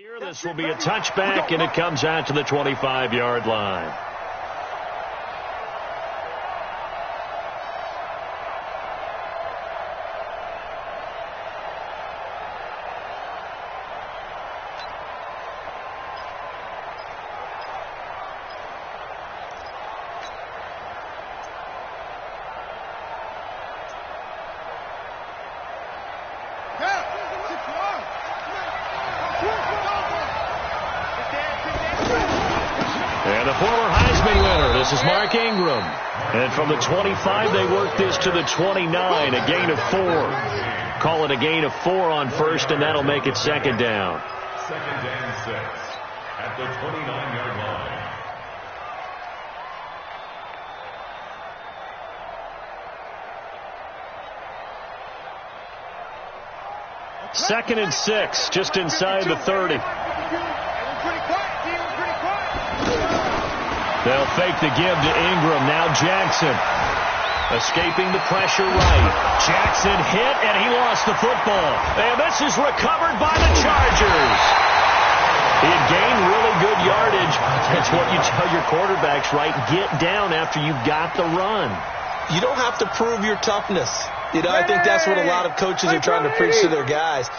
Here, this will be a touchback, and it comes out to the 25-yard line. And the former Heisman winner, this is Mark Ingram. And from the 25, they work this to the 29, a gain of 4. Call it a gain of 4 on first, and that'll make it second down. Second and 6 at the 29-yard line. Second and 6, just inside the 30. They'll fake the give to Ingram. Now Jackson escaping the pressure right. Jackson hit, and he lost the football. And this is recovered by the Chargers. He had gained really good yardage. That's what you tell your quarterbacks, right? Get down after you got the run. You don't have to prove your toughness. You know, I think that's what a lot of coaches are trying to preach to their guys.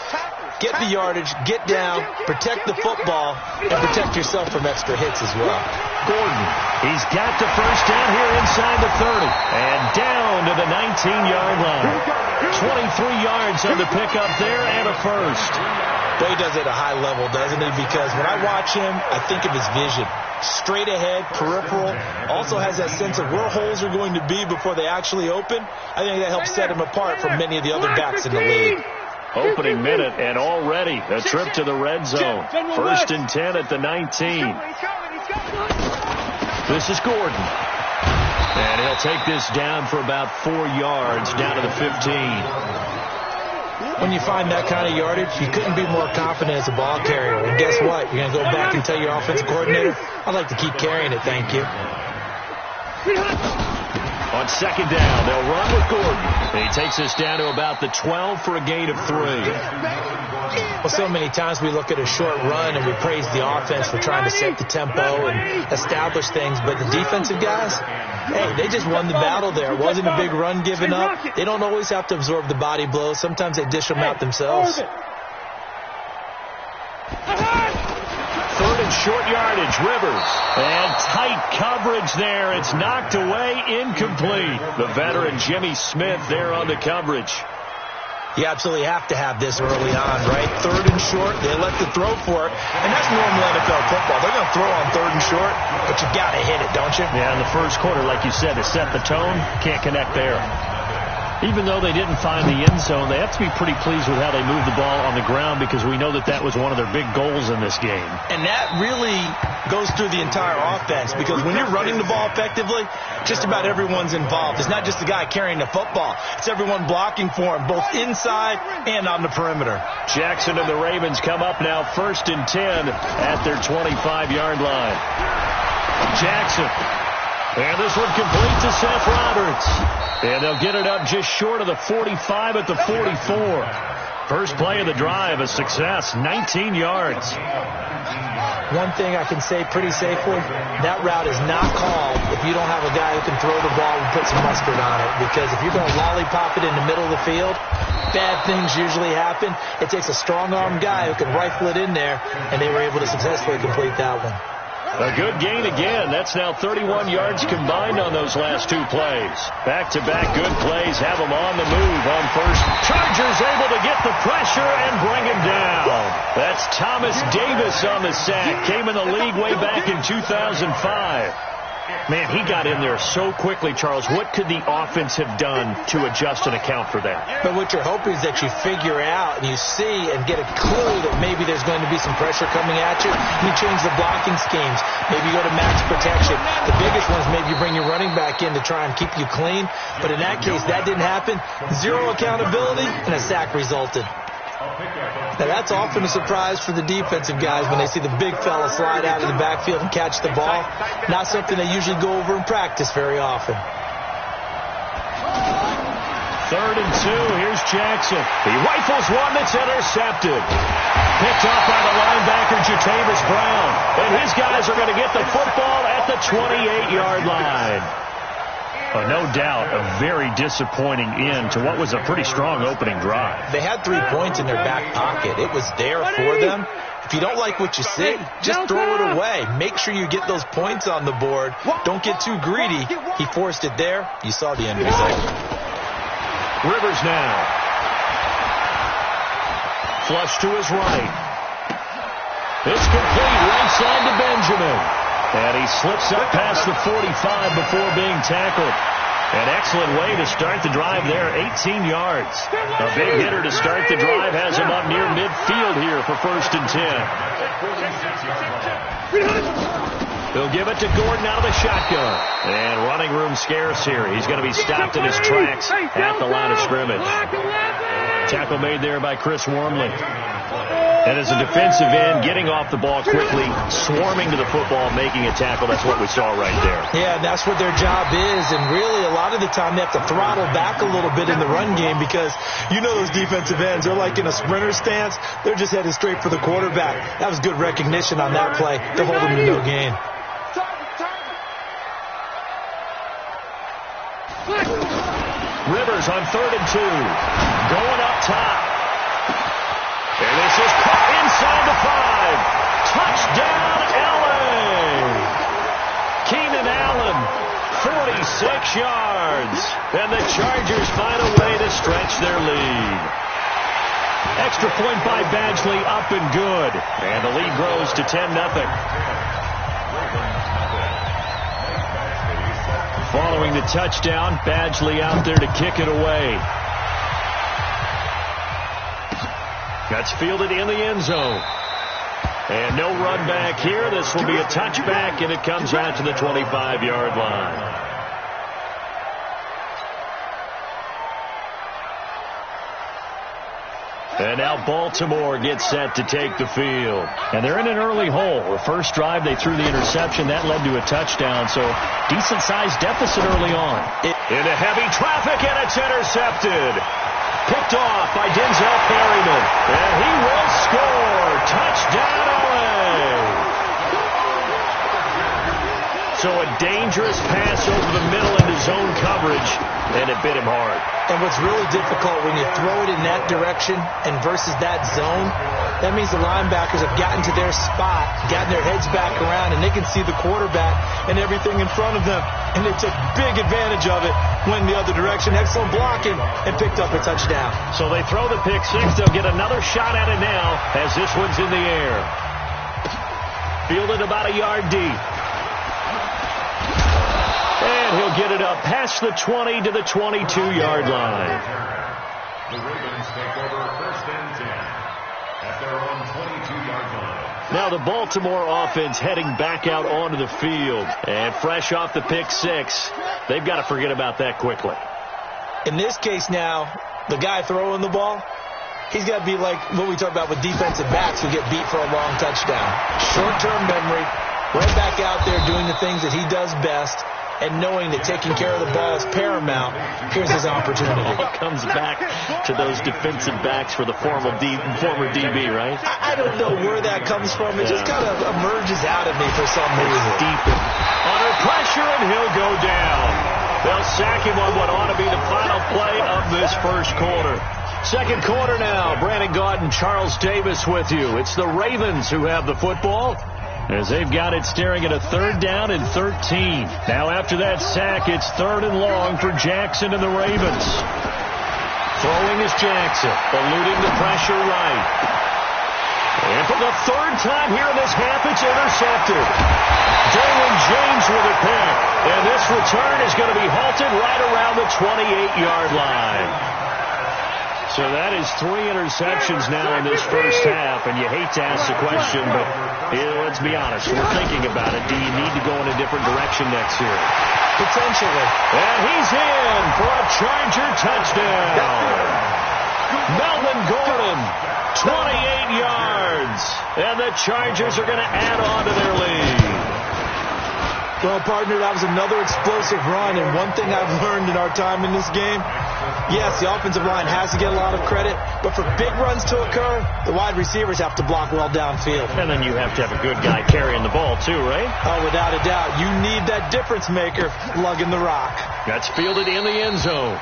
Get the yardage, get down, protect the football, and protect yourself from extra hits as well. Gordon, he's got the first down here inside the 30. And down to the 19-yard line. 23 yards on the pickup there and a first. Boy, he does it at a high level, doesn't he? Because when I watch him, I think of his vision. Straight ahead, peripheral, also has that sense of where holes are going to be before they actually open. I think that helps set him apart from many of the other backs in the league. Opening minute, and already a trip to the red zone. First and 10 at the 19. This is Gordon. And he'll take this down for about 4 yards, down to the 15. When you find that kind of yardage, you couldn't be more confident as a ball carrier. And guess what? You're going to go back and tell your offensive coordinator, I'd like to keep carrying it, thank you. On second down, they'll run with Gordon. He takes us down to about the 12 for a gain of 3. Well, so many times we look at a short run and we praise the offense for trying to set the tempo and establish things. But the defensive guys, hey, they just won the battle there. It wasn't a big run given up. They don't always have to absorb the body blows. Sometimes they dish them out themselves. Third and short yardage, Rivers. And tight coverage there. It's knocked away, incomplete. The veteran Jimmy Smith there on the coverage. You absolutely have to have this early on, right? Third and short, they let the throw for it. And that's normal NFL football. They're going to throw on third and short, but you got to hit it, don't you? Yeah, in the first quarter, like you said, to set the tone, can't connect there. Even though they didn't find the end zone, they have to be pretty pleased with how they moved the ball on the ground because we know that was one of their big goals in this game. And that really goes through the entire offense because when you're running the ball effectively, just about everyone's involved. It's not just the guy carrying the football. It's everyone blocking for him, both inside and on the perimeter. Jackson and the Ravens come up now first and 10 at their 25-yard line. Jackson. And this one complete to Seth Roberts. And they'll get it up just short of the 45 at the 44. First play of the drive, a success, 19 yards. One thing I can say pretty safely, that route is not called if you don't have a guy who can throw the ball and put some mustard on it. Because if you're going to lollipop it in the middle of the field, bad things usually happen. It takes a strong-armed guy who can rifle it in there, and they were able to successfully complete that one. A good gain again. That's now 31 yards combined on those last 2 plays. Back-to-back good plays have them on the move on first. Chargers able to get the pressure and bring him down. That's Thomas Davis on the sack. Came in the league way back in 2005. Man, he got in there so quickly, Charles. What could the offense have done to adjust and account for that? But what you're hoping is that you figure out and you see and get a clue that maybe there's going to be some pressure coming at you. You change the blocking schemes. Maybe you go to max protection. The biggest one is maybe you bring your running back in to try and keep you clean. But in that case, that didn't happen. Zero accountability, and a sack resulted. Now, that's often a surprise for the defensive guys when they see the big fella slide out of the backfield and catch the ball. Not something they usually go over in practice very often. 3rd and 2. Here's Jackson. He rifles one that's intercepted. Picked off by the linebacker, Jatavis Brown. And his guys are going to get the football at the 28-yard line. No doubt a very disappointing end to what was a pretty strong opening drive. They had 3 points in their back pocket. It was there for them. If you don't like what you see, just throw it away. Make sure you get those points on the board. Don't get too greedy. He forced it there. You saw the end result. Rivers now. Flush to his right. It's complete right side to Benjamin. And he slips up past the 45 before being tackled. An excellent way to start the drive there, 18 yards. A big hitter to start the drive has him up near midfield here for 1st and 10. They'll give it to Gordon out of the shotgun. And running room scarce here. He's going to be stopped in his tracks at the line of scrimmage. Tackle made there by Chris Wormley. And as a defensive end, getting off the ball quickly, swarming to the football, making a tackle, that's what we saw right there. Yeah, that's what their job is. And really, a lot of the time, they have to throttle back a little bit in the run game because you know those defensive ends, they're like in a sprinter stance. They're just headed straight for the quarterback. That was good recognition on that play to hold them to no gain. Rivers on 3rd and 2. Going up top. And this is caught inside the 5. Touchdown, L.A. Keenan Allen, 46 yards. And the Chargers find a way to stretch their lead. Extra point by Badgley, up and good. And the lead grows to 10-0. Following the touchdown, Badgley out there to kick it away. That's fielded in the end zone. And no run back here. This will be a touchback, and it comes out to the 25-yard line. And now Baltimore gets set to take the field. And they're in an early hole. The first drive, they threw the interception. That led to a touchdown, so decent-sized deficit early on. Into heavy traffic, and it's intercepted. Picked off by Denzel Perryman. And he will score. Touchdown, LA. So a dangerous pass over the middle into zone coverage, and it bit him hard. And what's really difficult when you throw it in that direction and versus that zone, that means the linebackers have gotten to their spot, gotten their heads back around, and they can see the quarterback and everything in front of them. And they took big advantage of it, went the other direction, excellent blocking, and picked up a touchdown. So they throw the pick six. They'll get another shot at it now as this one's in the air. Fielded about a yard deep. And he'll get it up past the 20 to the 22-yard line. The Ravens take over 1st and 10 at their own 22-yard line. Now the Baltimore offense heading back out onto the field. And fresh off the pick six, they've got to forget about that quickly. In this case now, the guy throwing the ball, he's got to be like what we talk about with defensive backs who get beat for a long touchdown. Short-term memory, right back out there doing the things that he does best, and knowing that taking care of the ball is paramount. Here's his opportunity. It comes back to those defensive backs for the former DB, right? I don't know where that comes from. It just kind of emerges out of me for some reason. Deep under pressure, and he'll go down. They'll sack him on what ought to be the final play of this first quarter. Second quarter now. Brandon Gaudin, Charles Davis with you. It's the Ravens who have the football, as they've got it staring at a 3rd down and 13. Now after that sack, it's 3rd and long for Jackson and the Ravens. Throwing is Jackson, eluding the pressure right. And for the 3rd time here in this half, it's intercepted. Derwin James with a pick. And this return is going to be halted right around the 28-yard line. So that is 3 interceptions now in this first half, and you hate to ask the question, but let's be honest, we're thinking about it. Do you need to go in a different direction next year? Potentially. And he's in for a Charger touchdown. Melvin Gordon, 28 yards, and the Chargers are going to add on to their lead. Well, partner, that was another explosive run, and one thing I've learned in our time in this game, yes, the offensive line has to get a lot of credit, but for big runs to occur, the wide receivers have to block well downfield. And then you have to have a good guy carrying the ball, too, right? Oh, without a doubt. You need that difference maker lugging the rock. That's fielded in the end zone.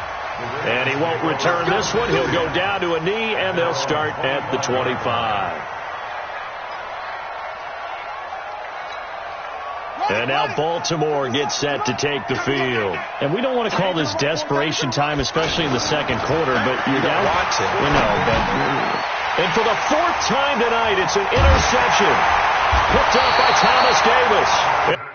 And he won't return this one. He'll go down to a knee, and they'll start at the 25. And now Baltimore gets set to take the field. And we don't want to call this desperation time, especially in the second quarter, but you got to watch it. We know, but... And for the fourth time tonight, it's an interception. Picked up by Thomas Davis.